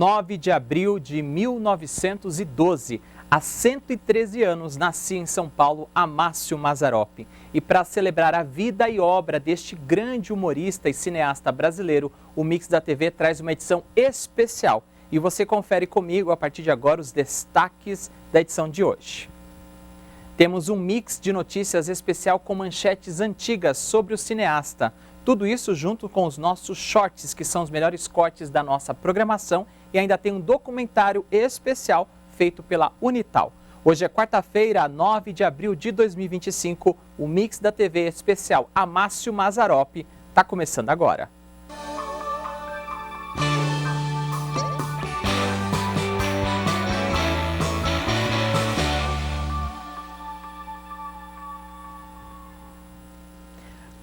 9 de abril de 1912, há 113 anos, nascia em São Paulo Amácio Mazzaropi. E para celebrar a vida e obra deste grande humorista e cineasta brasileiro, o Mix da TV traz uma edição especial. E você confere comigo, a partir de agora, os destaques da edição de hoje. Temos um mix de notícias especial com manchetes antigas sobre o cineasta. Tudo isso junto com os nossos shorts, que são os melhores cortes da nossa programação. E ainda tem um documentário especial feito pela Unital. Hoje é quarta-feira, 9 de abril de 2025. O Mix da TV especial Amácio Mazzaropi está começando agora.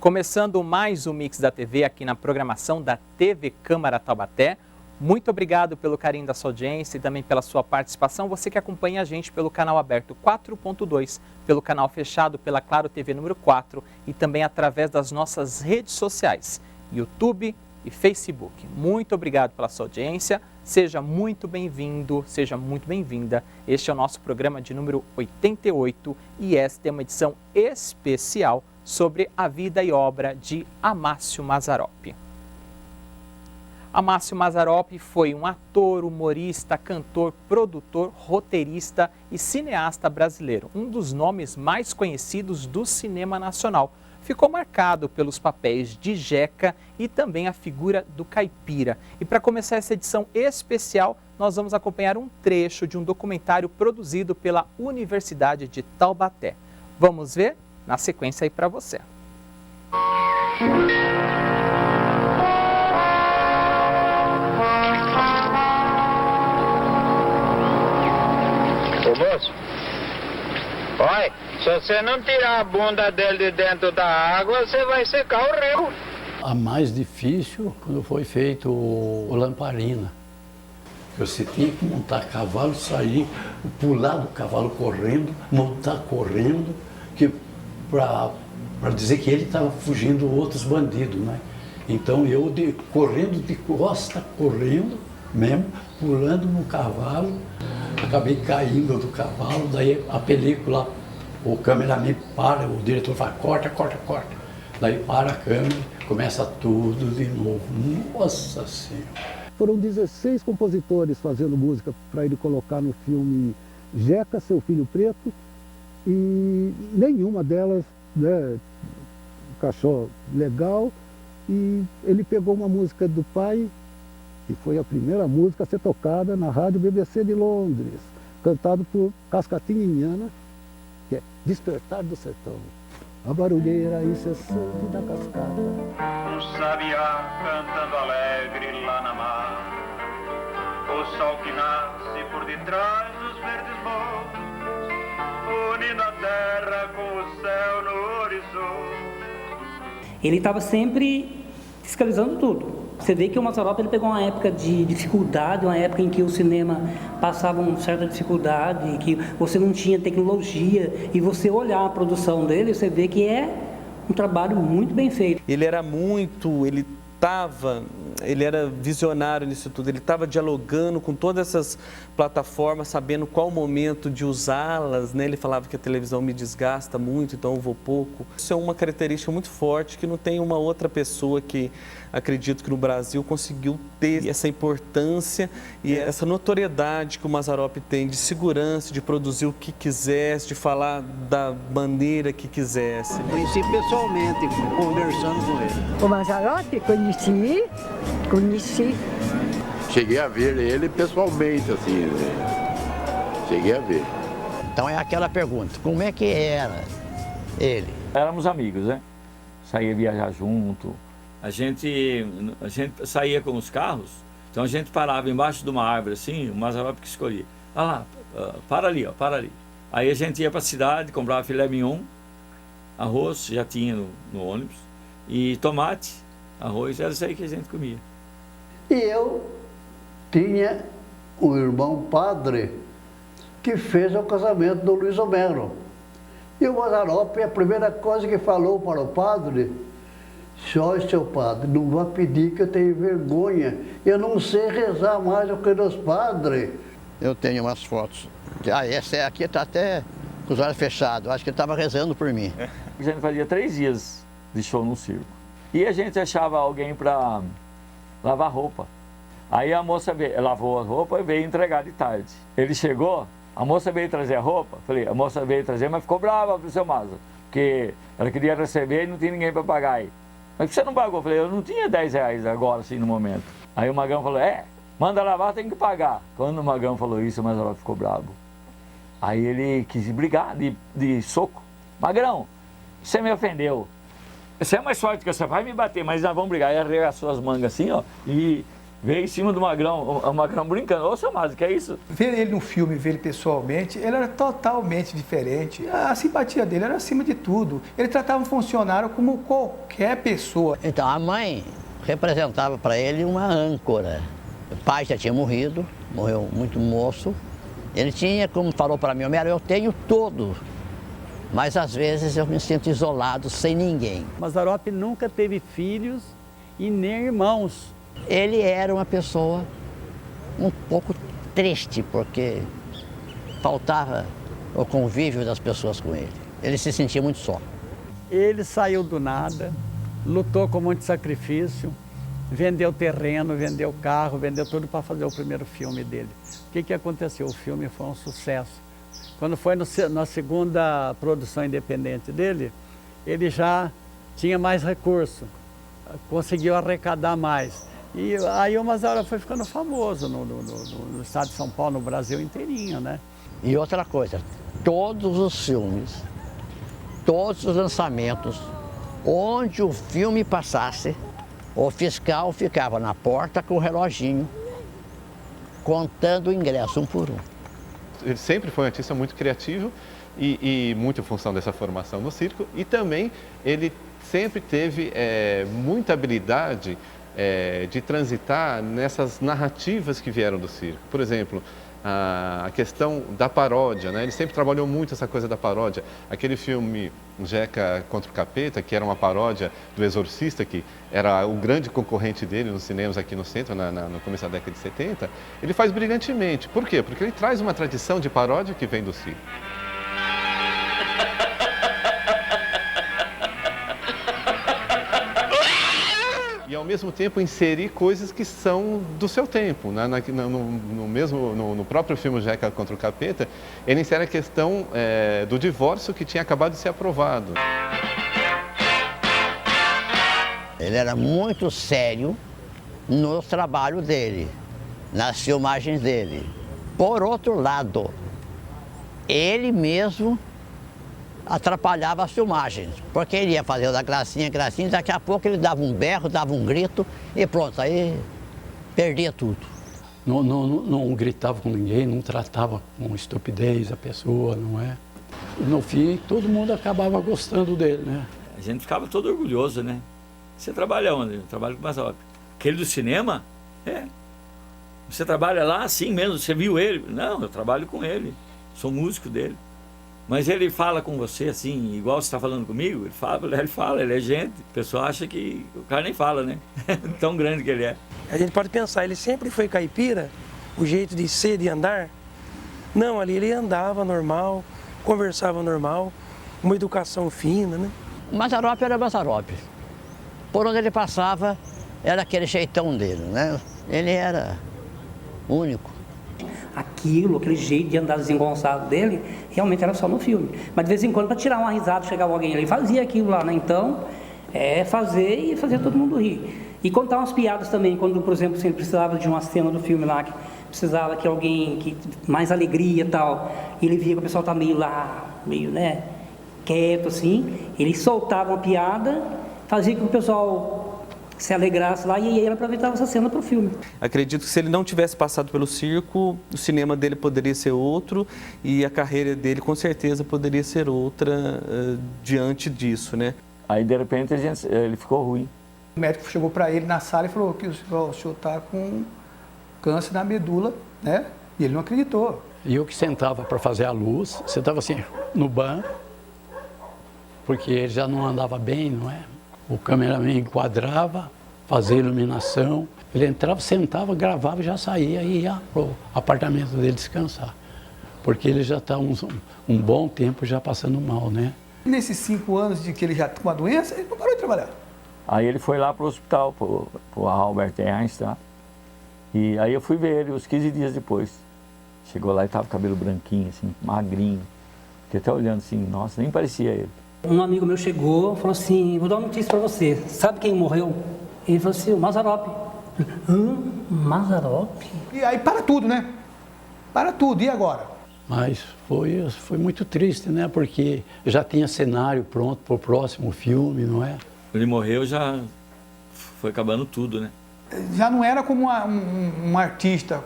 Começando mais um Mix da TV aqui na programação da TV Câmara Taubaté. Muito obrigado pelo carinho da sua audiência e também pela sua participação. Você que acompanha a gente pelo canal aberto 4.2, pelo canal fechado pela Claro TV número 4 e também através das nossas redes sociais, YouTube e Facebook. Muito obrigado pela sua audiência. Seja muito bem-vindo, seja muito bem-vinda. Este é o nosso programa de número 88 e esta é uma edição especial sobre a vida e obra de Amácio Mazzaropi. Amácio Mazzaropi foi um ator, humorista, cantor, produtor, roteirista e cineasta brasileiro, um dos nomes mais conhecidos do cinema nacional. Ficou marcado pelos papéis de Jeca e também a figura do caipira. E para começar essa edição especial, nós vamos acompanhar um trecho de um documentário produzido pela Universidade de Taubaté. Vamos ver? Na sequência aí para você. Ô moço, olha, se você não tirar a bunda dele de dentro da água, você vai secar o rio. A mais difícil quando foi feito o Lamparina. Você tinha que montar cavalo, sair, pular do cavalo correndo, montar correndo, que para dizer que ele estava fugindo outros bandidos, né? Então eu correndo de costa, correndo mesmo, pulando no cavalo, acabei caindo do cavalo, daí a película, o cameraman para, o diretor fala, corta, corta, corta. Daí para a câmera, começa tudo de novo. Nossa Senhora! Foram 16 compositores fazendo música para ele colocar no filme Jeca, Seu Filho Preto, e nenhuma delas, né, encaixou legal, e ele pegou uma música do pai, que foi a primeira música a ser tocada na rádio BBC de Londres, cantado por Cascatinha Inhana, que é Despertar do Sertão. A barulheira incessante da cascata. Um sabiá cantando alegre lá na mar, o sol que nasce por detrás dos verdes morros, unindo a terra com o céu no horizonte. Ele estava sempre fiscalizando tudo. Você vê que o Mazzaropi ele pegou uma época de dificuldade, uma época em que o cinema passava uma certa dificuldade, que você não tinha tecnologia, e você olhar a produção dele, você vê que é um trabalho muito bem feito. Ele era visionário nisso tudo, ele estava dialogando com todas essas plataformas, sabendo qual momento de usá-las, né? Ele falava que a televisão me desgasta muito, então eu vou pouco. Isso é uma característica muito forte que não tem uma outra pessoa que, acredito que no Brasil, conseguiu ter essa importância e essa notoriedade que o Mazzaropi tem de segurança, de produzir o que quisesse, de falar da maneira que quisesse. Conheci pessoalmente, conversando com ele. O Mazzaropi, conheci. Cheguei a ver ele pessoalmente, assim, né? Cheguei a ver. Então é aquela pergunta, como é que era ele? Éramos amigos, né? Saía viajar junto. A gente saía com os carros, então a gente parava embaixo de uma árvore assim, o Mazzaropi que escolhia. Ah lá, para ali, ó, para ali. Aí a gente ia para a cidade, comprava filé mignon, arroz, já tinha no ônibus, e tomate, arroz, era isso aí que a gente comia. E eu tinha um irmão padre que fez o casamento do Luiz Homero. E o Mazzaropi, a primeira coisa que falou para o padre, Só, seu padre, não vá pedir que eu tenho vergonha. Eu não sei rezar mais do que os padres. Eu tenho umas fotos. Essa aqui está até com os olhos fechados. Acho que ele estava rezando por mim. A gente fazia 3 dias de show no circo. E a gente achava alguém para lavar roupa. Aí a moça lavou a roupa e veio entregar de tarde. Ele chegou, a moça veio trazer a roupa. Falei, a moça veio trazer, mas ficou brava pro seu Maza. Porque ela queria receber e não tinha ninguém para pagar aí. Mas por que você não pagou? Eu falei, eu não tinha 10 reais agora, assim, no momento. Aí o Magrão falou, manda lavar, tem que pagar. Quando o Magrão falou isso, o Mazzaropi ficou bravo. Aí ele quis brigar de soco. Magrão, você me ofendeu. Você é mais forte que você, vai me bater, mas nós vamos brigar. Aí arregaçou as mangas assim, ó, e veio em cima do Magrão, o Magrão brincando. Ô, seu Maza, que é isso? Ver ele no filme, ver ele pessoalmente, ele era totalmente diferente. A simpatia dele era acima de tudo. Ele tratava um funcionário como qualquer pessoa. Então, a mãe representava para ele uma âncora. O pai já tinha morrido, morreu muito moço. Ele tinha, como falou para mim, Homero, eu tenho tudo. Mas às vezes eu me sinto isolado, sem ninguém. Mazzaropi nunca teve filhos e nem irmãos. Ele era uma pessoa um pouco triste, porque faltava o convívio das pessoas com ele. Ele se sentia muito só. Ele saiu do nada, lutou com muito sacrifício, vendeu terreno, vendeu carro, vendeu tudo para fazer o primeiro filme dele. O que aconteceu? O filme foi um sucesso. Quando foi na segunda produção independente dele, ele já tinha mais recurso, conseguiu arrecadar mais. E aí o Mazzaropi foi ficando famoso no estado de São Paulo, no Brasil inteirinho, né? E outra coisa, todos os filmes, todos os lançamentos, onde o filme passasse, o fiscal ficava na porta com o reloginho, contando o ingresso um por um. Ele sempre foi um artista muito criativo e muito em função dessa formação no circo. E também ele sempre teve muita habilidade de transitar nessas narrativas que vieram do circo. Por exemplo, a questão da paródia, né? Ele sempre trabalhou muito essa coisa da paródia. Aquele filme Jeca contra o Capeta, que era uma paródia do Exorcista, que era o grande concorrente dele nos cinemas aqui no centro, no começo da década de 70, ele faz brilhantemente. Por quê? Porque ele traz uma tradição de paródia que vem do circo. E ao mesmo tempo inserir coisas que são do seu tempo. No próprio filme Jeca contra o Capeta, ele insere a questão do divórcio que tinha acabado de ser aprovado. Ele era muito sério no trabalho dele, nas filmagens dele. Por outro lado, ele mesmo atrapalhava as filmagens, porque ele ia fazer da gracinha, daqui a pouco ele dava um berro, dava um grito e pronto, aí perdia tudo. Não gritava com ninguém, não tratava com estupidez a pessoa, não é? No fim, todo mundo acabava gostando dele, né? A gente ficava todo orgulhoso, né? Você trabalha onde? Eu trabalho com o Mazzaropi. Aquele do cinema? Você trabalha lá assim mesmo? Você viu ele? Não, eu trabalho com ele, sou músico dele. Mas ele fala com você assim, igual você está falando comigo? Ele fala, ele é gente. O pessoal acha que o cara nem fala, né? Tão grande que ele é. A gente pode pensar, ele sempre foi caipira, o jeito de ser, de andar. Não, ali ele andava normal, conversava normal, uma educação fina, né? O Mazzaropi era Mazzaropi. Por onde ele passava, era aquele jeitão dele, né? Ele era único. Aquele jeito de andar desengonçado dele, realmente era só no filme. Mas de vez em quando, para tirar uma risada, chegava alguém ali e fazia aquilo lá, né? Então, fazer e fazer todo mundo rir. E contar umas piadas também, quando, por exemplo, você precisava de uma cena do filme lá, que precisava que alguém, que mais alegria e tal, e ele via que o pessoal tá meio lá, meio, né, quieto assim, ele soltava uma piada, fazia com que o pessoal se alegrasse lá, e aí ele aproveitava essa cena para o filme. Acredito que se ele não tivesse passado pelo circo, o cinema dele poderia ser outro e a carreira dele com certeza poderia ser outra diante disso, né? Aí de repente ele ficou ruim. O médico chegou para ele na sala e falou que o senhor está com câncer na medula, né? E ele não acreditou. E eu que sentava para fazer a luz, sentava assim no banco, porque ele já não andava bem, não é? O cameraman enquadrava, fazia iluminação. Ele entrava, sentava, gravava e já saía e ia para o apartamento dele descansar. Porque ele já está um bom tempo já passando mal, né? Nesses 5 anos de que ele já com a doença, ele não parou de trabalhar. Aí ele foi lá para o hospital, para o Albert Einstein. E aí eu fui ver ele uns 15 dias depois. Chegou lá e estava com o cabelo branquinho, assim, magrinho. Fiquei até olhando assim, nossa, nem parecia ele. Um amigo meu chegou e falou assim, vou dar uma notícia para você. Sabe quem morreu? Ele falou assim, o Mazzaropi. Mazzaropi? E aí para tudo, né? Para tudo, e agora? Mas foi muito triste, né? Porque já tinha cenário pronto para o próximo filme, não é? Ele morreu, já foi acabando tudo, né? Já não era como um artista,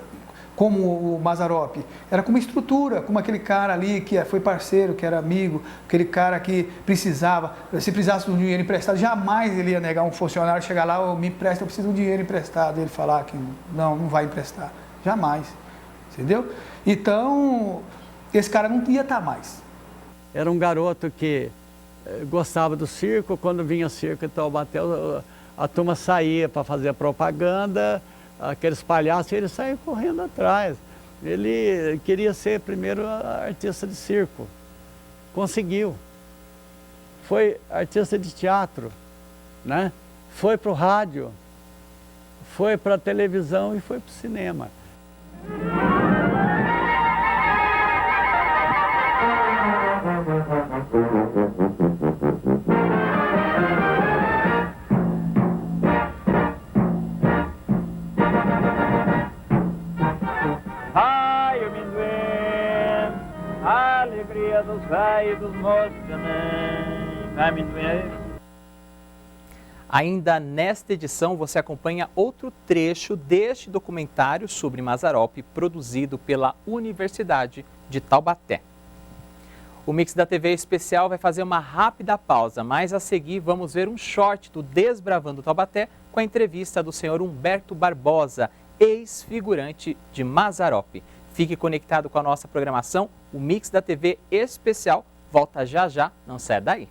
como o Mazzaropi. Era como estrutura, como aquele cara ali que foi parceiro, que era amigo, aquele cara que precisava, se precisasse de um dinheiro emprestado, jamais ele ia negar um funcionário, chegar lá, me empresta, eu preciso de um dinheiro emprestado, e ele falar que não vai emprestar. Jamais. Entendeu? Então, esse cara não ia estar mais. Era um garoto que gostava do circo. Quando vinha circo em Taubaté, a turma saía para fazer propaganda, aqueles palhaços, ele saía correndo atrás. Ele queria ser primeiro artista de circo. Conseguiu. Foi artista de teatro, né? Foi para o rádio, foi para a televisão e foi para o cinema. Ai, amendoim, a alegria dos velhos e dos moços também. Amendoim. Ainda nesta edição você acompanha outro trecho deste documentário sobre Mazzaropi, produzido pela Universidade de Taubaté. O Mix da TV especial vai fazer uma rápida pausa, mas a seguir vamos ver um short do Desbravando Taubaté com a entrevista do senhor Humberto Barbosa, ex-figurante de Mazzaropi. Fique conectado com a nossa programação, o Mix da TV especial volta já já, não sai daí.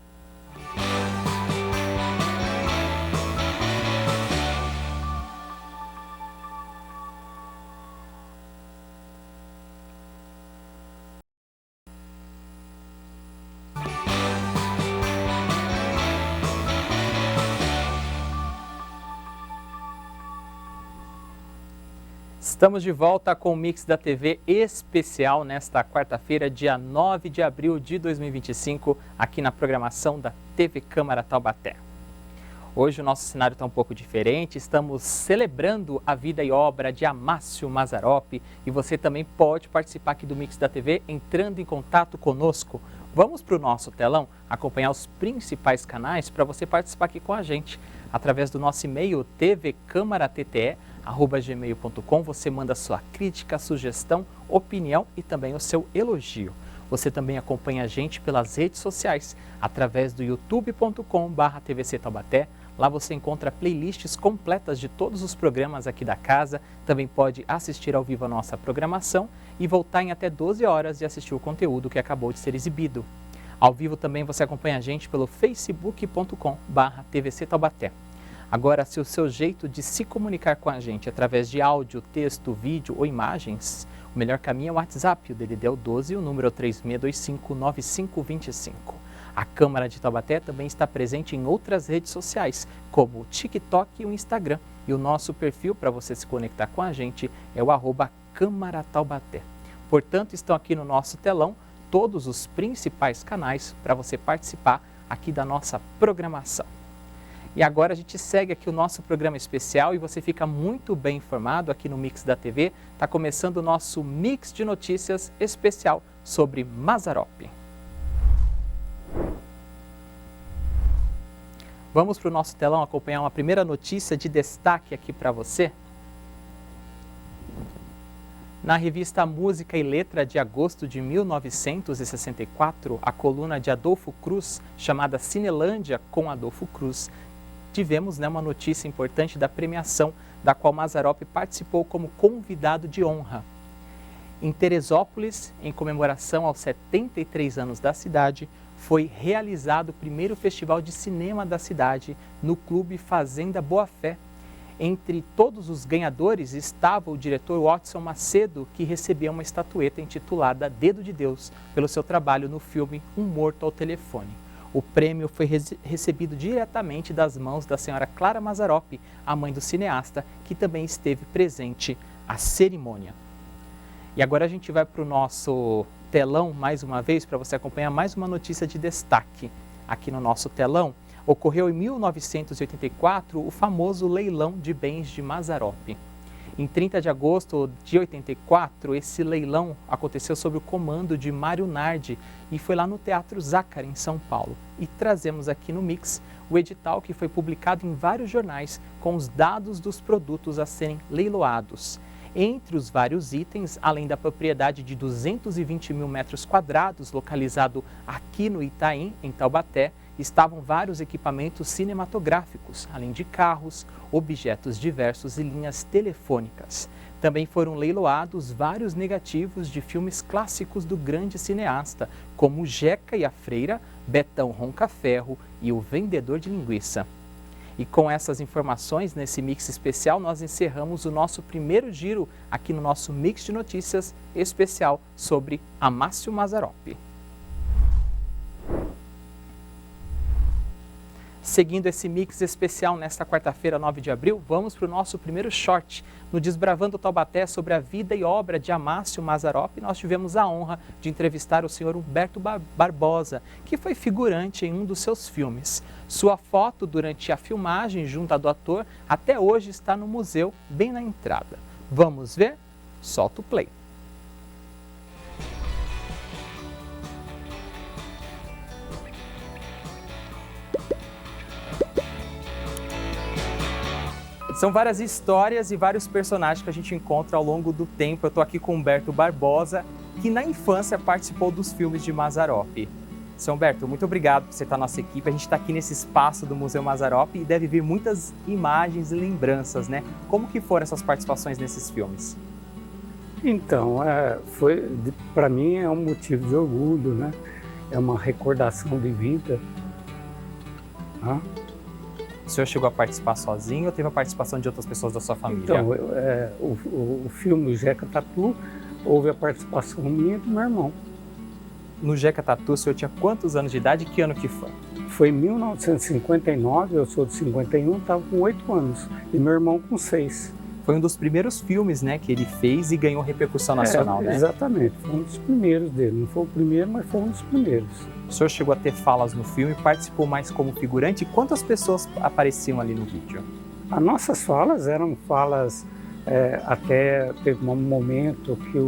Estamos de volta com o Mix da TV especial nesta quarta-feira, dia 9 de abril de 2025, aqui na programação da TV Câmara Taubaté. Hoje o nosso cenário está um pouco diferente, estamos celebrando a vida e obra de Amácio Mazzaropi e você também pode participar aqui do Mix da TV entrando em contato conosco. Vamos para o nosso telão acompanhar os principais canais para você participar aqui com a gente. Através do nosso e-mail tvcamaratete@gmail.com, você manda sua crítica, sugestão, opinião e também o seu elogio. Você também acompanha a gente pelas redes sociais, através do youtube.com/tvctaubaté. Lá você encontra playlists completas de todos os programas aqui da casa. Também pode assistir ao vivo a nossa programação e voltar em até 12 horas e assistir o conteúdo que acabou de ser exibido. Ao vivo também você acompanha a gente pelo facebook.com/tvctaubaté. Agora, se o seu jeito de se comunicar com a gente através de áudio, texto, vídeo ou imagens, o melhor caminho é o WhatsApp, o DDD é o 12 e o número é 36259525. A Câmara de Taubaté também está presente em outras redes sociais, como o TikTok e o Instagram. E o nosso perfil para você se conectar com a gente é o @CâmaraTaubaté. Portanto, estão aqui no nosso telão todos os principais canais para você participar aqui da nossa programação. E agora a gente segue aqui o nosso programa especial e você fica muito bem informado aqui no Mix da TV. Está começando o nosso Mix de Notícias especial sobre Mazzaropi. Vamos para o nosso telão acompanhar uma primeira notícia de destaque aqui para você. Na revista Música e Letra de agosto de 1964, a coluna de Adolfo Cruz, chamada Cinelândia com Adolfo Cruz, tivemos uma notícia importante da premiação, da qual Mazzaropi participou como convidado de honra. Em Teresópolis, em comemoração aos 73 anos da cidade, foi realizado o primeiro festival de cinema da cidade no Clube Fazenda Boa Fé. Entre todos os ganhadores estava o diretor Watson Macedo, que recebeu uma estatueta intitulada Dedo de Deus pelo seu trabalho no filme Um Morto ao Telefone. O prêmio foi recebido diretamente das mãos da senhora Clara Mazzaropi, a mãe do cineasta, que também esteve presente à cerimônia. E agora a gente vai para o nosso telão mais uma vez, para você acompanhar mais uma notícia de destaque aqui no nosso telão. Ocorreu em 1984 o famoso leilão de bens de Mazzaropi. Em 30 de agosto de 84, esse leilão aconteceu sob o comando de Mário Nardi e foi lá no Teatro Zácaro, em São Paulo. E trazemos aqui no Mix o edital que foi publicado em vários jornais com os dados dos produtos a serem leiloados. Entre os vários itens, além da propriedade de 220 mil metros quadrados, localizado aqui no Itaim, em Taubaté, estavam vários equipamentos cinematográficos, além de carros, objetos diversos e linhas telefônicas. Também foram leiloados vários negativos de filmes clássicos do grande cineasta, como Jeca e a Freira, Betão Ronca-Ferro e O Vendedor de Linguiça. E com essas informações, nesse Mix especial, nós encerramos o nosso primeiro giro aqui no nosso Mix de Notícias especial sobre Amácio Mazzaropi. Seguindo esse Mix especial nesta quarta-feira, 9 de abril, vamos para o nosso primeiro short. No Desbravando Taubaté sobre a vida e obra de Amácio Mazzaropi, nós tivemos a honra de entrevistar o senhor Humberto Barbosa, que foi figurante em um dos seus filmes. Sua foto durante a filmagem junto à do ator até hoje está no museu, bem na entrada. Vamos ver? Solta o play. São várias histórias e vários personagens que a gente encontra ao longo do tempo. Eu estou aqui com Humberto Barbosa, que na infância participou dos filmes de Mazzaropi. Seu Humberto, muito obrigado por você estar na nossa equipe. A gente está aqui nesse espaço do Museu Mazzaropi e deve vir muitas imagens e lembranças, né? Como que foram essas participações nesses filmes? Então, para mim é um motivo de orgulho, né? É uma recordação de vida. O senhor chegou a participar sozinho ou teve a participação de outras pessoas da sua família? Então, o filme Jeca Tatu, houve a participação minha e do meu irmão. No Jeca Tatu, o senhor tinha quantos anos de idade e que ano que foi? Foi em 1959, eu sou de 51, estava com 8 anos, e meu irmão com 6. Foi um dos primeiros filmes, né, que ele fez e ganhou repercussão nacional, né? Exatamente, foi um dos primeiros dele. Não foi o primeiro, mas foi um dos primeiros. O senhor chegou a ter falas no filme, participou mais como figurante. Quantas pessoas apareciam ali no vídeo? As nossas falas eram falas, até teve um momento que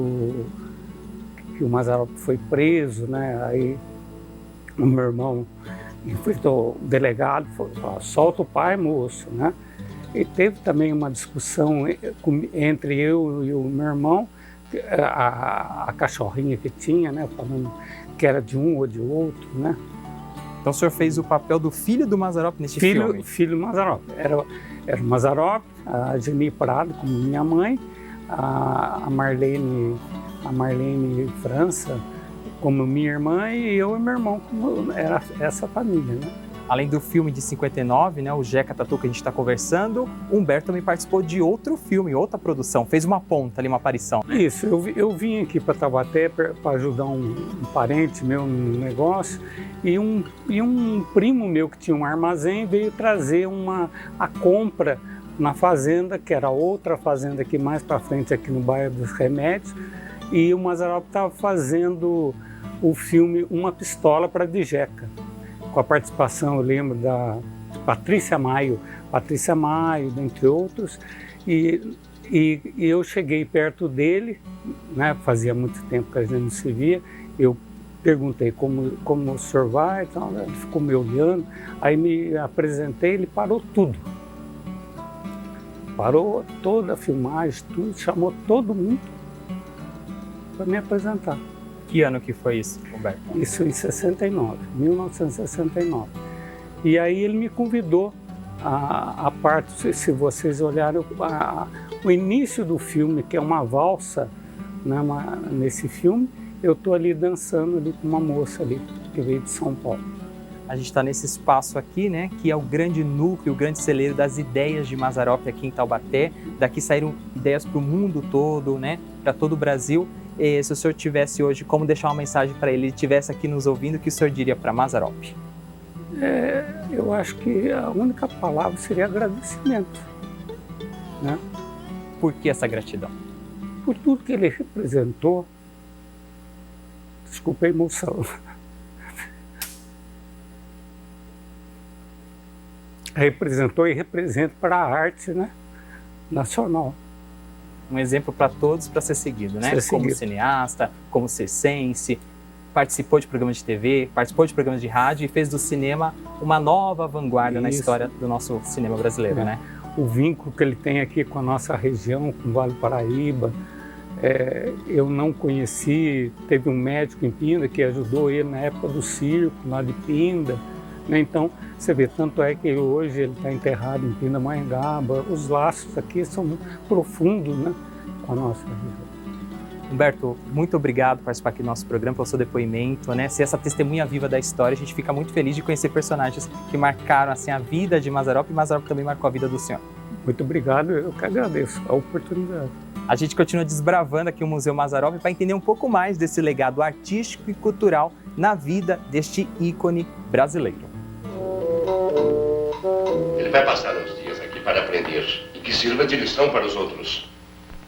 o Mazzaropi foi preso, né? Aí o meu irmão enfrentou o delegado, falou, solta o pai, moço, né? E teve também uma discussão entre eu e o meu irmão, a cachorrinha que tinha, né? Falando que era de um ou de outro, né? Então o senhor fez o papel do filho do Mazzaropi nesse filme? Filho do Mazzaropi. Era o Mazzaropi, a Geni Prado como minha mãe, a Marlene França como minha irmã e eu e meu irmão, como era essa família, né? Além do filme de 59, né, o Jeca Tatu que a gente está conversando, o Humberto também participou de outro filme, outra produção, fez uma ponta ali, uma aparição. Isso, eu vim aqui para Taubaté para ajudar um parente meu no negócio e um primo meu que tinha um armazém veio trazer a compra na fazenda, que era outra fazenda aqui mais para frente, aqui no bairro dos Remédios, e o Mazzaropi estava fazendo o filme Uma Pistola para Jeca, com a participação, eu lembro, da Patrícia Maio, dentre outros, e eu cheguei perto dele, né, fazia muito tempo que a gente não se via, eu perguntei como o senhor vai, então, ele ficou me olhando, aí me apresentei, ele parou tudo. Parou toda a filmagem, tudo, chamou todo mundo para me apresentar. Que ano que foi isso, Humberto? Isso em 1969. E aí ele me convidou a parte, se vocês olharem, o início do filme, que é uma valsa, né, nesse filme, eu estou ali dançando ali com uma moça ali. que veio de São Paulo. A gente está nesse espaço aqui, né, que é o grande núcleo, o grande celeiro das ideias de Mazzaropi aqui em Taubaté. Daqui saíram ideias para o mundo todo, né, para todo o Brasil. E se o senhor tivesse hoje como deixar uma mensagem para ele estivesse aqui nos ouvindo, o que o senhor diria para Mazzaropi? Eu acho que a única palavra seria agradecimento, né? Por que essa gratidão? Por tudo que ele representou. Desculpa a emoção. Representou e representa para a arte, né, nacional. Um exemplo para todos para ser seguido, né? Como cineasta, como circense, participou de programas de TV, participou de programas de rádio e fez do cinema uma nova vanguarda na história do nosso cinema brasileiro, né? O vínculo que ele tem aqui com a nossa região, com o Vale do Paraíba, eu não conheci, teve um médico em Pinda que ajudou ele na época do circo, lá de Pinda, né? Então, você vê, tanto é que hoje ele está enterrado em Pindamonhangaba, os laços aqui são muito profundos, né, com a nossa região. Humberto, muito obrigado por participar aqui do nosso programa, pelo seu depoimento, né? Ser essa testemunha viva da história, a gente fica muito feliz de conhecer personagens que marcaram assim, a vida de Mazzaropi e Mazzaropi também marcou a vida do senhor. Muito obrigado, eu que agradeço a oportunidade. A gente continua desbravando aqui o Museu Mazzaropi para entender um pouco mais desse legado artístico e cultural na vida deste ícone brasileiro. Ele vai passar uns dias aqui para aprender e que sirva de lição para os outros.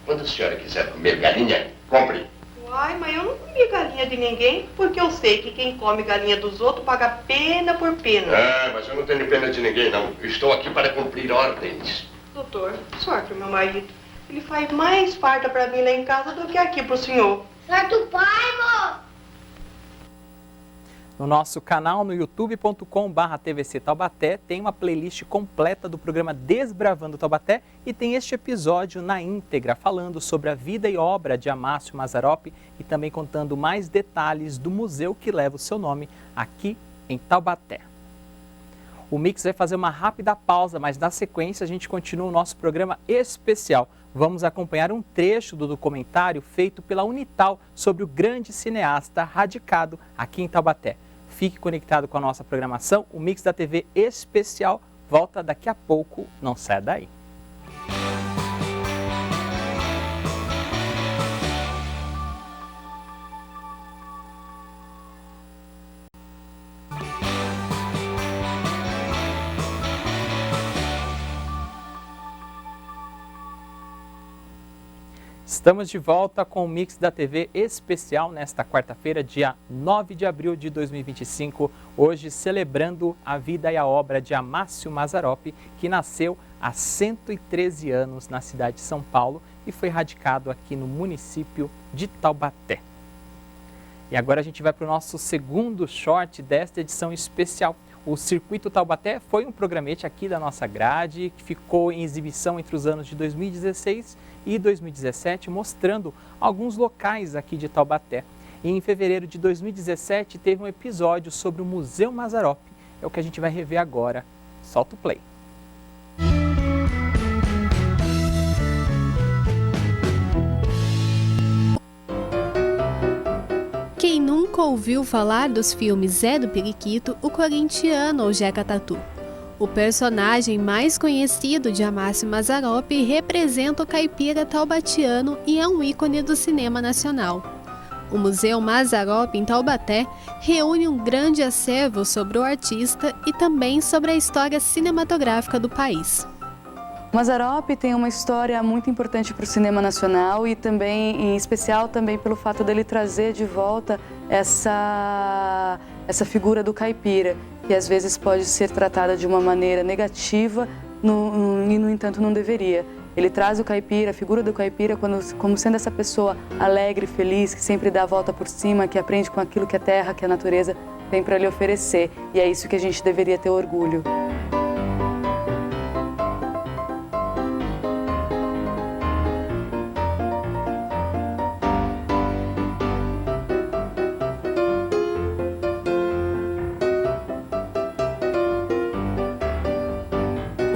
Quando a senhora quiser comer galinha, compre. Uai, mas eu não comi galinha de ninguém, porque eu sei que quem come galinha dos outros paga pena por pena. Ah, mas eu não tenho pena de ninguém, não. Eu estou aqui para cumprir ordens. Doutor, sorte o meu marido. Ele faz mais farta para mim lá em casa do que aqui pro senhor. Sorte o pai, amor! No nosso canal no youtube.com/TVC Taubaté tem uma playlist completa do programa Desbravando Taubaté e tem este episódio na íntegra falando sobre a vida e obra de Amácio Mazzaropi e também contando mais detalhes do museu que leva o seu nome aqui em Taubaté. O Mix vai fazer uma rápida pausa, mas na sequência a gente continua o nosso programa especial. Vamos acompanhar um trecho do documentário feito pela Unital sobre o grande cineasta radicado aqui em Taubaté. Fique conectado com a nossa programação, o Mix da TV especial volta daqui a pouco, não saia daí. Estamos de volta com o Mix da TV especial nesta quarta-feira, dia 9 de abril de 2025, hoje celebrando a vida e a obra de Amácio Mazzaropi, que nasceu há 113 anos na cidade de São Paulo e foi radicado aqui no município de Taubaté. E agora a gente vai para o nosso segundo short desta edição especial. O Circuito Taubaté foi um programete aqui da nossa grade, que ficou em exibição entre os anos de 2016 e 2017, mostrando alguns locais aqui de Taubaté. E em fevereiro de 2017 teve um episódio sobre o Museu Mazzaropi, é o que a gente vai rever agora. Solta o play. Quem nunca ouviu falar dos filmes Zé do Periquito, o Corintiano ou Jeca Tatu? O personagem mais conhecido de Amácio Mazzaropi representa o caipira taubatiano e é um ícone do cinema nacional. O Museu Mazzaropi em Taubaté reúne um grande acervo sobre o artista e também sobre a história cinematográfica do país. Mazzaropi tem uma história muito importante para o cinema nacional e também, em especial, também pelo fato dele trazer de volta essa figura do caipira, que às vezes pode ser tratada de uma maneira negativa e, no entanto, não deveria. Ele traz o caipira, a figura do caipira, como sendo essa pessoa alegre, feliz, que sempre dá a volta por cima, que aprende com aquilo que a terra, que a natureza tem para lhe oferecer. E é isso que a gente deveria ter orgulho.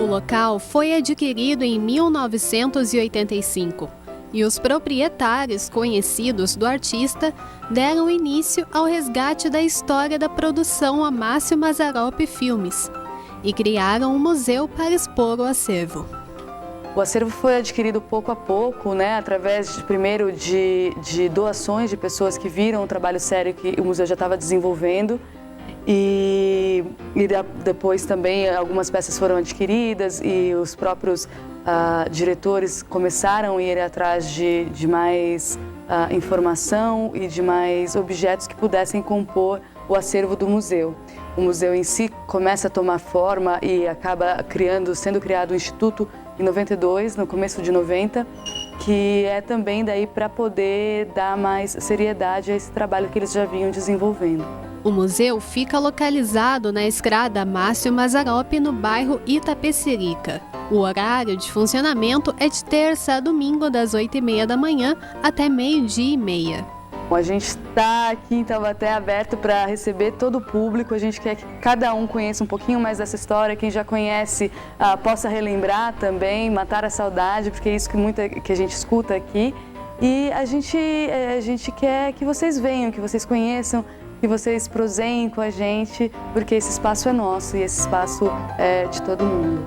O local foi adquirido em 1985. e os proprietários conhecidos do artista deram início ao resgate da história da produção Amácio Mazzaropi Filmes e criaram um museu para expor o acervo. O acervo foi adquirido pouco a pouco, né, através primeiro de doações de pessoas que viram o trabalho sério que o museu já estava desenvolvendo e depois também algumas peças foram adquiridas e os próprios diretores começaram a ir atrás de mais informação e de mais objetos que pudessem compor o acervo do museu. O museu em si começa a tomar forma e acaba sendo criado o Instituto em 92, no começo de 90, que é também daí para poder dar mais seriedade a esse trabalho que eles já vinham desenvolvendo. O museu fica localizado na estrada Amácio Mazzaropi, no bairro Itapecerica. O horário de funcionamento é de terça a domingo, das 8h30 da manhã até 12h30. A gente está aqui em Taubaté aberto para receber todo o público, a gente quer que cada um conheça um pouquinho mais dessa história, quem já conhece possa relembrar também, matar a saudade, porque é isso que a gente escuta aqui. E a gente quer que vocês venham, que vocês conheçam, que vocês proseiem com a gente, porque esse espaço é nosso e esse espaço é de todo mundo.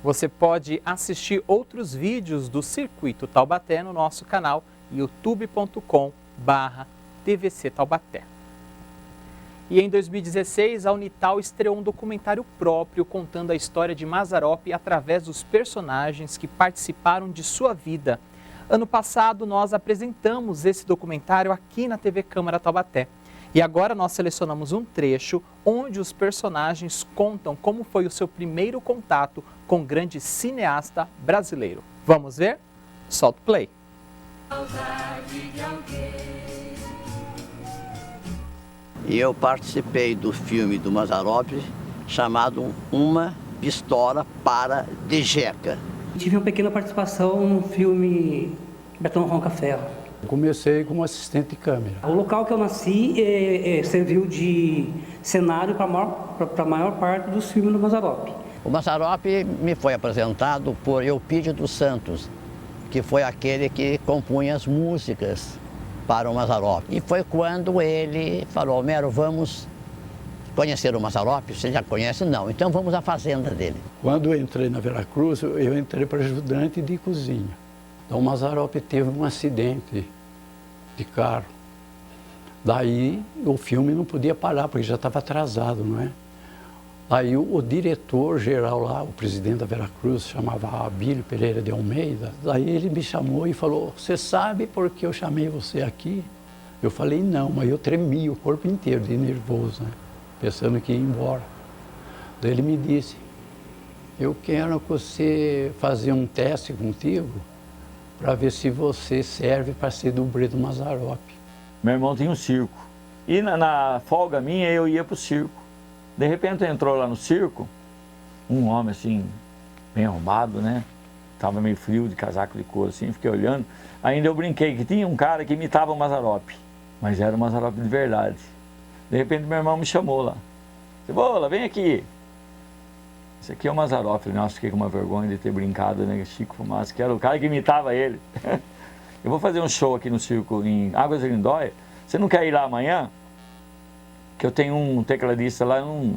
Você pode assistir outros vídeos do Circuito Taubaté no nosso canal youtube.com/TVC Taubaté. E em 2016, a Unital estreou um documentário próprio contando a história de Mazzaropi através dos personagens que participaram de sua vida. Ano passado, nós apresentamos esse documentário aqui na TV Câmara Taubaté. E agora nós selecionamos um trecho onde os personagens contam como foi o seu primeiro contato com o grande cineasta brasileiro. Vamos ver? Solta o play. E eu participei do filme do Mazzaropi chamado Uma Pistola para de Jeca. Tive uma pequena participação no filme Betão Ronca Ferro. Comecei como assistente de câmera. O local que eu nasci serviu de cenário para a maior parte dos filmes do Mazzaropi. O Mazzaropi me foi apresentado por Eupídio dos Santos, que foi aquele que compunha as músicas para o Mazzaropi. E foi quando ele falou: Homero, vamos conhecer o Mazzaropi? Você já conhece? Não. Então vamos à fazenda dele. Quando eu entrei na Veracruz, eu entrei para ajudante de cozinha. Então o Mazzaropi teve um acidente de carro. Daí o filme não podia parar, porque já estava atrasado, não é? Aí o diretor-geral lá, o presidente da Veracruz, chamava Abílio Pereira de Almeida, daí ele me chamou e falou: você sabe por que eu chamei você aqui? Eu falei: não, mas eu tremia o corpo inteiro de nervoso, né? Pensando que ia embora. Daí ele me disse: eu quero que você fazer um teste contigo para ver se você serve para ser dublê do Mazzaropi. Meu irmão tinha um circo. E na folga minha eu ia para o circo. De repente entrou lá no circo um homem assim, bem arrumado, né? Tava meio frio, de casaco de couro assim, fiquei olhando. Ainda eu brinquei que tinha um cara que imitava o Mazzaropi, mas era o Mazzaropi de verdade. De repente meu irmão me chamou lá. Cebola, vem aqui. Esse aqui é o Mazzaropi. Nossa, fiquei com uma vergonha de ter brincado, né? Chico Fumaça, que era o cara que imitava ele. Eu vou fazer um show aqui no circo em Águas de Lindóia. Você não quer ir lá amanhã? Que eu tenho um tecladista lá, não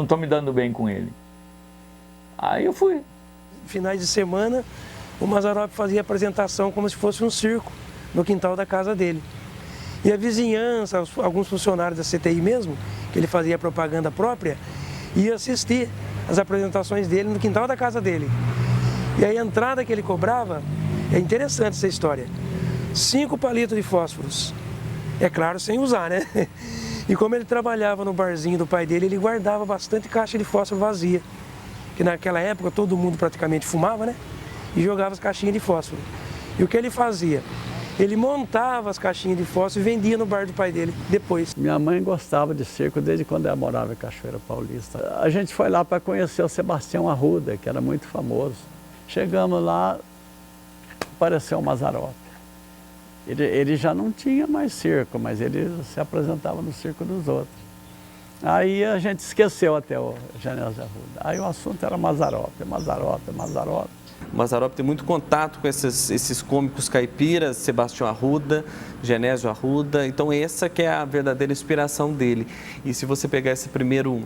estou me dando bem com ele. Aí eu fui. Finais de semana, o Mazzaropi fazia apresentação como se fosse um circo no quintal da casa dele. E a vizinhança, alguns funcionários da CTI mesmo, que ele fazia propaganda própria, ia assistir as apresentações dele no quintal da casa dele. E a entrada que ele cobrava, é interessante essa história, 5 palitos de fósforos. É claro, sem usar, né? E como ele trabalhava no barzinho do pai dele, ele guardava bastante caixa de fósforo vazia. Que naquela época todo mundo praticamente fumava, né? E jogava as caixinhas de fósforo. E o que ele fazia? ele montava as caixinhas de fósforo e vendia no bar do pai dele depois. Minha mãe gostava de circo desde quando ela morava em Cachoeira Paulista. A gente foi lá para conhecer o Sebastião Arruda, que era muito famoso. Chegamos lá, apareceu o Mazzaropi. Ele já não tinha mais circo, mas ele se apresentava no circo dos outros. Aí a gente esqueceu até o Genésio Arruda. Aí o assunto era Mazzaropi, Mazzaropi, Mazzaropi. O Mazzaropi tem muito contato com esses cômicos caipiras, Sebastião Arruda, Genésio Arruda. Então essa que é a verdadeira inspiração dele. E se você pegar esse primeiro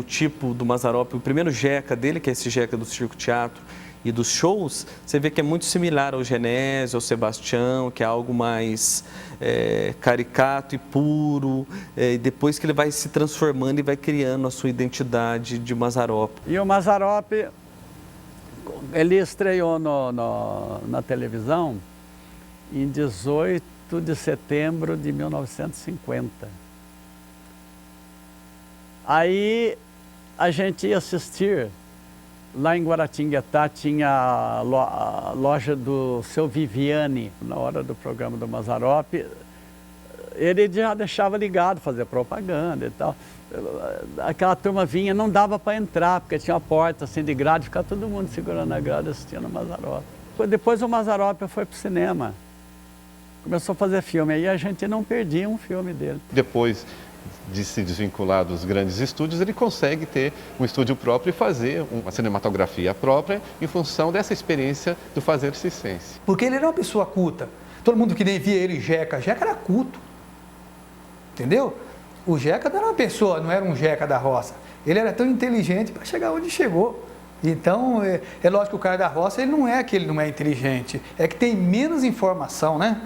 tipo do Mazzaropi, o primeiro jeca dele, que é esse jeca do Circo Teatro e dos shows, você vê que é muito similar ao Genésio, ao Sebastião, que é algo mais caricato e puro, e depois que ele vai se transformando e vai criando a sua identidade de Mazzaropi. E o Mazzaropi, ele estreou na televisão em 18 de setembro de 1950. Aí a gente ia assistir. Lá em Guaratinguetá tinha a loja do seu Viviane, na hora do programa do Mazzaropi. Ele já deixava ligado, fazer propaganda e tal. Aquela turma vinha, não dava para entrar, porque tinha uma porta assim de grade, ficava todo mundo segurando a grade assistindo o Mazzaropi. Depois o Mazzaropi foi para o cinema, começou a fazer filme, aí a gente não perdia um filme dele. Depois de se desvincular dos grandes estúdios, ele consegue ter um estúdio próprio e fazer uma cinematografia própria em função dessa experiência do fazer circense. Porque ele era uma pessoa culta. Todo mundo que nem via ele, Jeca era culto. Entendeu? O Jeca não era uma pessoa, não era um Jeca da roça. Ele era tão inteligente para chegar onde chegou. Então, é lógico que o cara da roça, ele não é que ele não é inteligente, é que tem menos informação, né?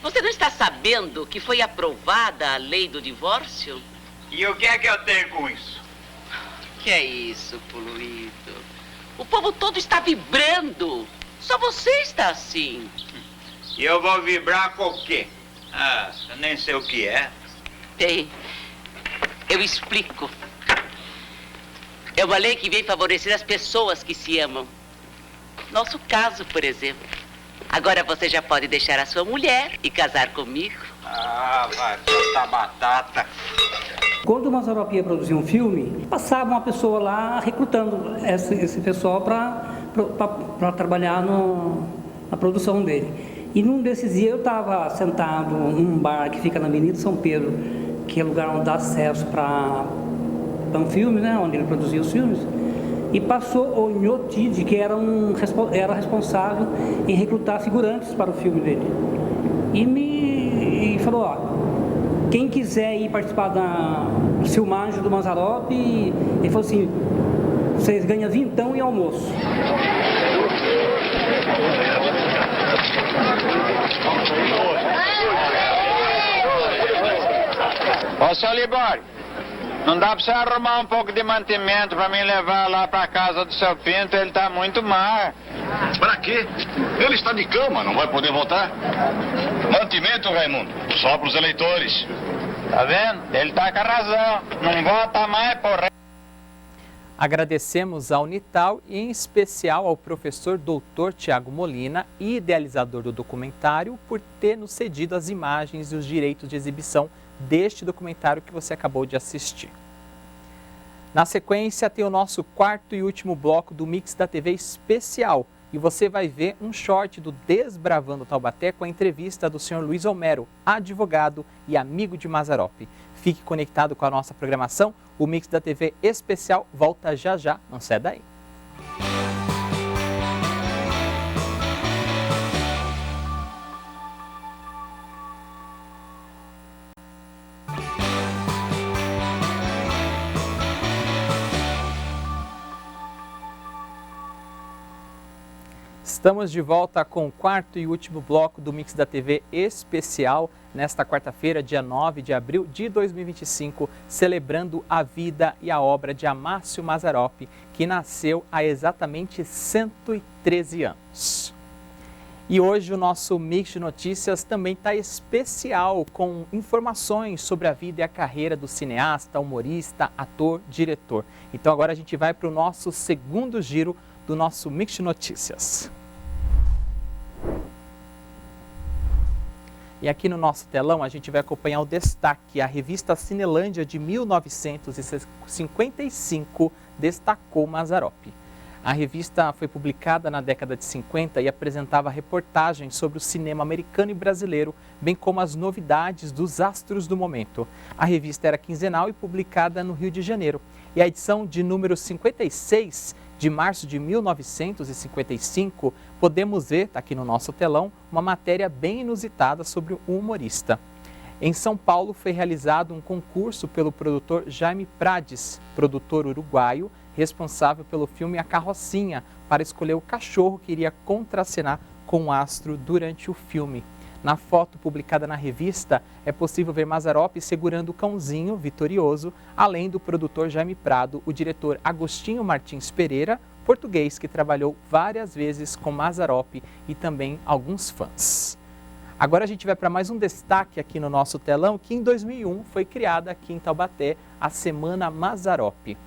Você não está sabendo que foi aprovada a lei do divórcio? E o que é que eu tenho com isso? Que é isso, poluído? O povo todo está vibrando. Só você está assim. E eu vou vibrar com o quê? Ah, eu nem sei o que é. Bem, eu explico. É uma lei que vem favorecer as pessoas que se amam. Nosso caso, por exemplo. Agora você já pode deixar a sua mulher e casar comigo. Ah, vai plantar batata. Quando o Mazzaropi ia produzir um filme, passava uma pessoa lá recrutando esse pessoal para trabalhar na produção dele. E num desses dias eu estava sentado num bar que fica na Avenida São Pedro, que é lugar onde dá acesso para um filme, né, onde ele produzia os filmes. E passou o Nhotide, que era responsável em recrutar figurantes para o filme dele. E falou, ó, quem quiser ir participar da filmagem do Mazzaropi, ele falou assim, vocês ganham vintão e almoço. Ô, seu Libório, não dá pra você arrumar um pouco de mantimento pra mim levar lá pra casa do seu Pinto? Ele tá muito mal. Pra quê? Ele está de cama, não vai poder voltar. Mantimento, Raimundo, só pros eleitores. Tá vendo? Ele tá com a razão. Não vota mais, porra. Agradecemos à Unital e em especial ao professor Dr. Tiago Molina, idealizador do documentário, por ter nos cedido as imagens e os direitos de exibição deste documentário que você acabou de assistir. Na sequência tem o nosso quarto e último bloco do Mix da TV especial e você vai ver um short do Desbravando Taubaté com a entrevista do senhor Luiz Homero, advogado e amigo de Mazzaropi. Fique conectado com a nossa programação, o Mix da TV especial volta já já, não sai daí. Estamos de volta com o quarto e último bloco do Mix da TV especial, nesta quarta-feira, dia 9 de abril de 2025, celebrando a vida e a obra de Amácio Mazzaropi, que nasceu há exatamente 113 anos. E hoje o nosso Mix de Notícias também está especial, com informações sobre a vida e a carreira do cineasta, humorista, ator, diretor. Então agora a gente vai para o nosso segundo giro do nosso Mix de Notícias. E aqui no nosso telão a gente vai acompanhar o destaque. A revista Cinelândia de 1955 destacou Mazzaropi. A revista foi publicada na década de 50 e apresentava reportagens sobre o cinema americano e brasileiro, bem como as novidades dos astros do momento. A revista era quinzenal e publicada no Rio de Janeiro. E a edição de número 56, de março de 1955, podemos ver, está aqui no nosso telão, uma matéria bem inusitada sobre um humorista. Em São Paulo foi realizado um concurso pelo produtor Jaime Prades, produtor uruguaio, responsável pelo filme A Carrocinha, para escolher o cachorro que iria contracenar com o astro durante o filme. Na foto publicada na revista, é possível ver Mazzaropi segurando o cãozinho vitorioso, além do produtor Jaime Prado, o diretor Agostinho Martins Pereira, português que trabalhou várias vezes com Mazzaropi e também alguns fãs. Agora a gente vai para mais um destaque aqui no nosso telão, que em 2001 foi criada aqui em Taubaté a Semana Mazzaropi.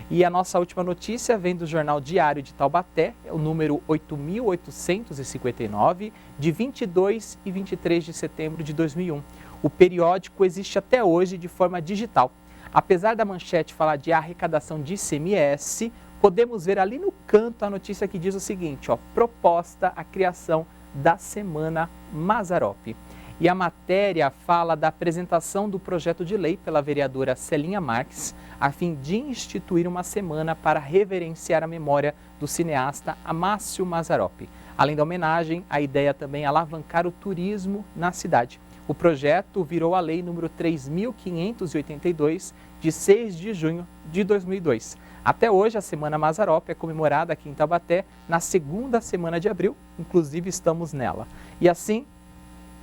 E a nossa última notícia vem do Jornal Diário de Taubaté, é o número 8.859, de 22 e 23 de setembro de 2001. O periódico existe até hoje de forma digital. Apesar da manchete falar de arrecadação de ICMS, podemos ver ali no canto a notícia que diz o seguinte, proposta a criação da Semana Mazzaropi. E a matéria fala da apresentação do projeto de lei pela vereadora Celinha Marques, a fim de instituir uma semana para reverenciar a memória do cineasta Amácio Mazzaropi. Além da homenagem, a ideia também é alavancar o turismo na cidade. O projeto virou a lei número 3.582, de 6 de junho de 2002. Até hoje, a Semana Mazzaropi é comemorada aqui em Taubaté na segunda semana de abril, inclusive estamos nela. E assim,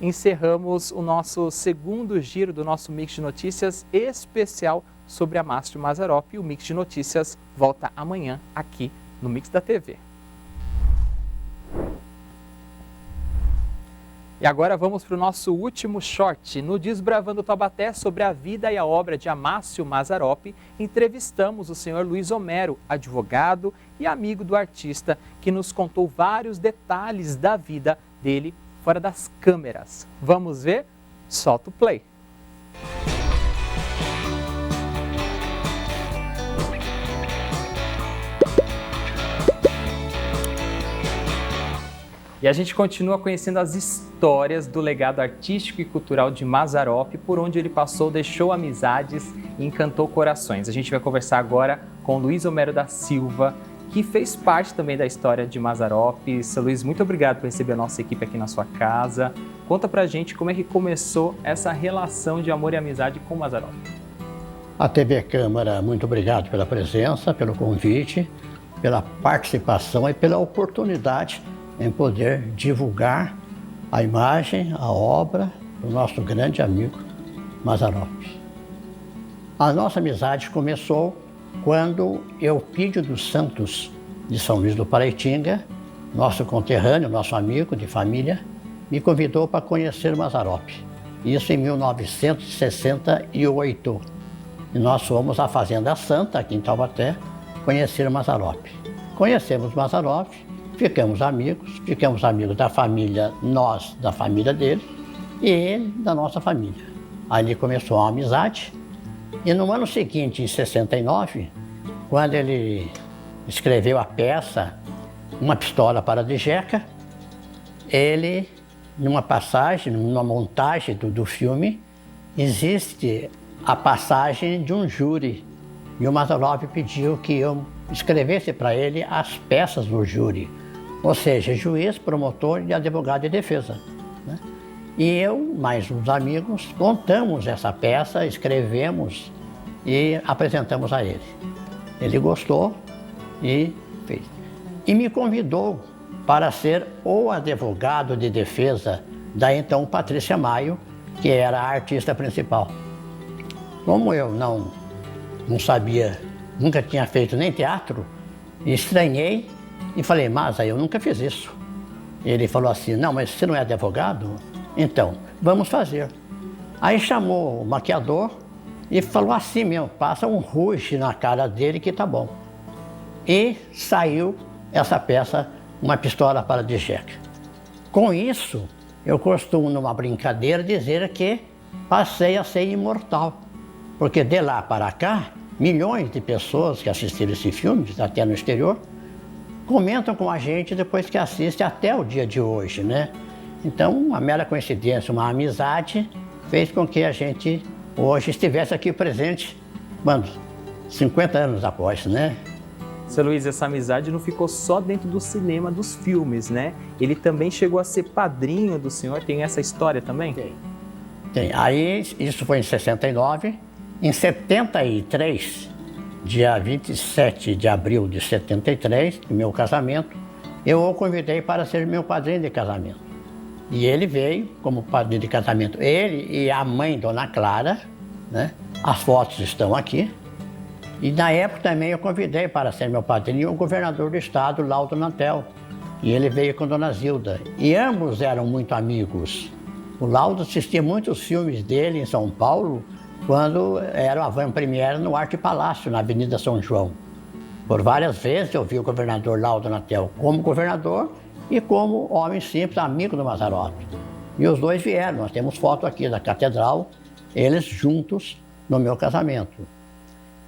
encerramos o nosso segundo giro do nosso Mix de Notícias especial sobre Amácio Mazzaropi. O Mix de Notícias volta amanhã aqui no Mix da TV. E agora vamos para o nosso último short. No Desbravando Taubaté, sobre a vida e a obra de Amácio Mazzaropi, entrevistamos o senhor Luiz Homero, advogado e amigo do artista, que nos contou vários detalhes da vida dele fora das câmeras. Vamos ver? Solta o play. E a gente continua conhecendo as histórias do legado artístico e cultural de Mazzaropi, por onde ele passou, deixou amizades e encantou corações. A gente vai conversar agora com Luiz Homero da Silva, que fez parte também da história de Mazzaropi. Seu Luiz, muito obrigado por receber a nossa equipe aqui na sua casa. Conta pra gente como é que começou essa relação de amor e amizade com Mazzaropi. A TV Câmara, muito obrigado pela presença, pelo convite, pela participação e pela oportunidade em poder divulgar a imagem, a obra do nosso grande amigo Mazzaropi. A nossa amizade começou quando Eupídio dos Santos, de São Luís do Paraitinga, nosso conterrâneo, nosso amigo de família, me convidou para conhecer Mazzaropi. Isso em 1968. E nós fomos à Fazenda Santa, aqui em Taubaté, conhecer Mazzaropi. Conhecemos Mazzaropi, ficamos amigos da família, nós da família dele e ele da nossa família. Ali começou a amizade e no ano seguinte, em 69, quando ele escreveu a peça Uma Pistola para de Jeca, ele, numa passagem, numa montagem do filme, existe a passagem de um júri e o Mazzaropi pediu que eu escrevesse para ele as peças do júri. Ou seja, juiz, promotor e advogado de defesa. Né? E eu, mais uns amigos, montamos essa peça, escrevemos e apresentamos a ele. Ele gostou e fez. E me convidou para ser o advogado de defesa da então Patrícia Maio, que era a artista principal. Como eu não sabia, nunca tinha feito nem teatro, estranhei e falei, mas eu nunca fiz isso. Ele falou assim, não, mas você não é advogado? Então, vamos fazer. Aí chamou o maquiador e falou assim mesmo, passa um rouge na cara dele que tá bom. E saiu essa peça, Uma Pistola para de Jeca. Com isso, eu costumo, numa brincadeira, dizer que passei a ser imortal. Porque de lá para cá, milhões de pessoas que assistiram esse filme, até no exterior, comentam com a gente depois que assistem até o dia de hoje, né? Então, uma mera coincidência, uma amizade, fez com que a gente hoje estivesse aqui presente, 50 anos após, né? Seu Luiz, essa amizade não ficou só dentro do cinema, dos filmes, né? Ele também chegou a ser padrinho do senhor, tem essa história também? Tem. Aí, isso foi em 69. Em 73, dia 27 de abril de 73, no meu casamento, eu o convidei para ser meu padrinho de casamento. E ele veio como padrinho de casamento. Ele e a mãe, Dona Clara, né? As fotos estão aqui. E na época também eu convidei para ser meu padrinho o governador do estado, Laudo Natel. E ele veio com Dona Zilda. E ambos eram muito amigos. O Laudo assistia muitos filmes dele em São Paulo, quando era a van-premiere no Arte Palácio, na Avenida São João. Por várias vezes eu vi o governador Laudo Natel como governador e como homem simples, amigo do Mazzaropi. E os dois vieram, nós temos foto aqui da catedral, eles juntos no meu casamento.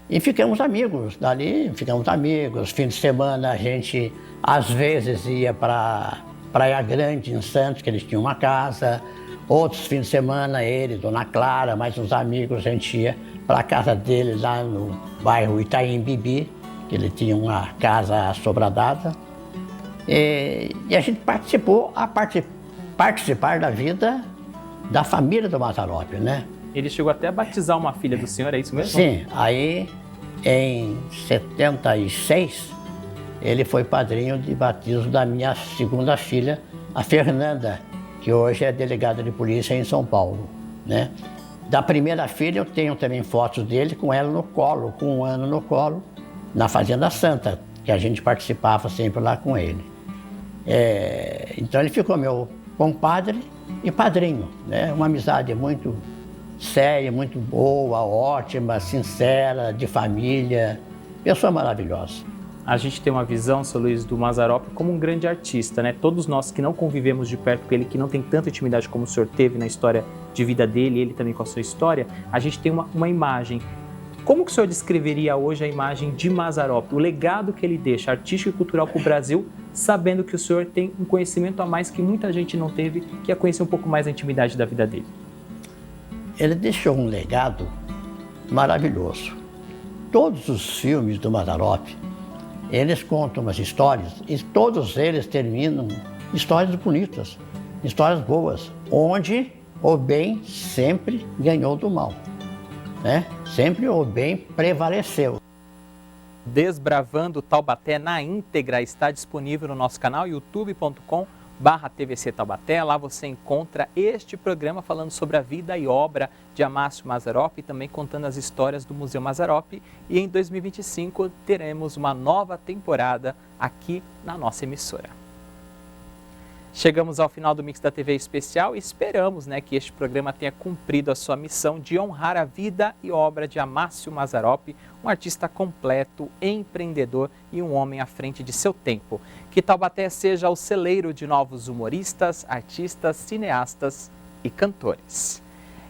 E ficamos amigos, dali ficamos amigos. Fim de semana a gente às vezes ia para Praia Grande, em Santos, que eles tinham uma casa. Outros fins de semana ele, Dona Clara, mais uns amigos, a gente ia para a casa dele lá no bairro Itaim Bibi, que ele tinha uma casa assobradada. E a gente participar da vida da família do Mazzaropi, né? Ele chegou até a batizar uma filha do senhor, é isso mesmo? Sim, aí em 76 ele foi padrinho de batismo da minha segunda filha, a Fernanda, que hoje é delegada de polícia em São Paulo, né? Da primeira filha eu tenho também fotos dele com ela no colo, com 1 ano no colo, na Fazenda Santa, que a gente participava sempre lá com ele. Então ele ficou meu compadre e padrinho, né? Uma amizade muito séria, muito boa, ótima, sincera, de família, pessoa maravilhosa. A gente tem uma visão, seu Luiz, do Mazzaropi como um grande artista, né? Todos nós que não convivemos de perto com ele, que não tem tanta intimidade como o senhor teve na história de vida dele, ele também com a sua história, a gente tem uma imagem. Como que o senhor descreveria hoje a imagem de Mazzaropi, o legado que ele deixa artístico e cultural para o Brasil, sabendo que o senhor tem um conhecimento a mais que muita gente não teve, que é conhecer um pouco mais a intimidade da vida dele? Ele deixou um legado maravilhoso. Todos os filmes do Mazzaropi, eles contam umas histórias e todos eles terminam histórias bonitas, histórias boas, onde o bem sempre ganhou do mal, né? Sempre o bem prevaleceu. Desbravando Taubaté na íntegra está disponível no nosso canal youtube.com/TVC Taubaté. Lá você encontra este programa falando sobre a vida e obra de Amácio Mazzaropi e também contando as histórias do Museu Mazzaropi. E em 2025 teremos uma nova temporada aqui na nossa emissora. Chegamos ao final do Mix da TV especial e esperamos, que este programa tenha cumprido a sua missão de honrar a vida e obra de Amácio Mazzaropi, um artista completo, empreendedor e um homem à frente de seu tempo. Que Taubaté seja o celeiro de novos humoristas, artistas, cineastas e cantores.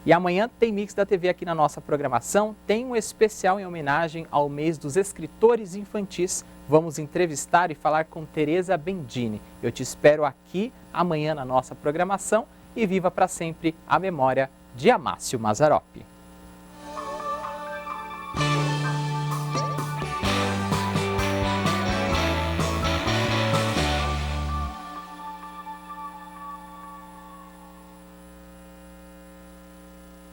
E amanhã tem Mix da TV aqui na nossa programação, tem um especial em homenagem ao mês dos escritores infantis. Vamos entrevistar e falar com Tereza Bendini. Eu te espero aqui amanhã na nossa programação e viva para sempre a memória de Amácio Mazzaropi.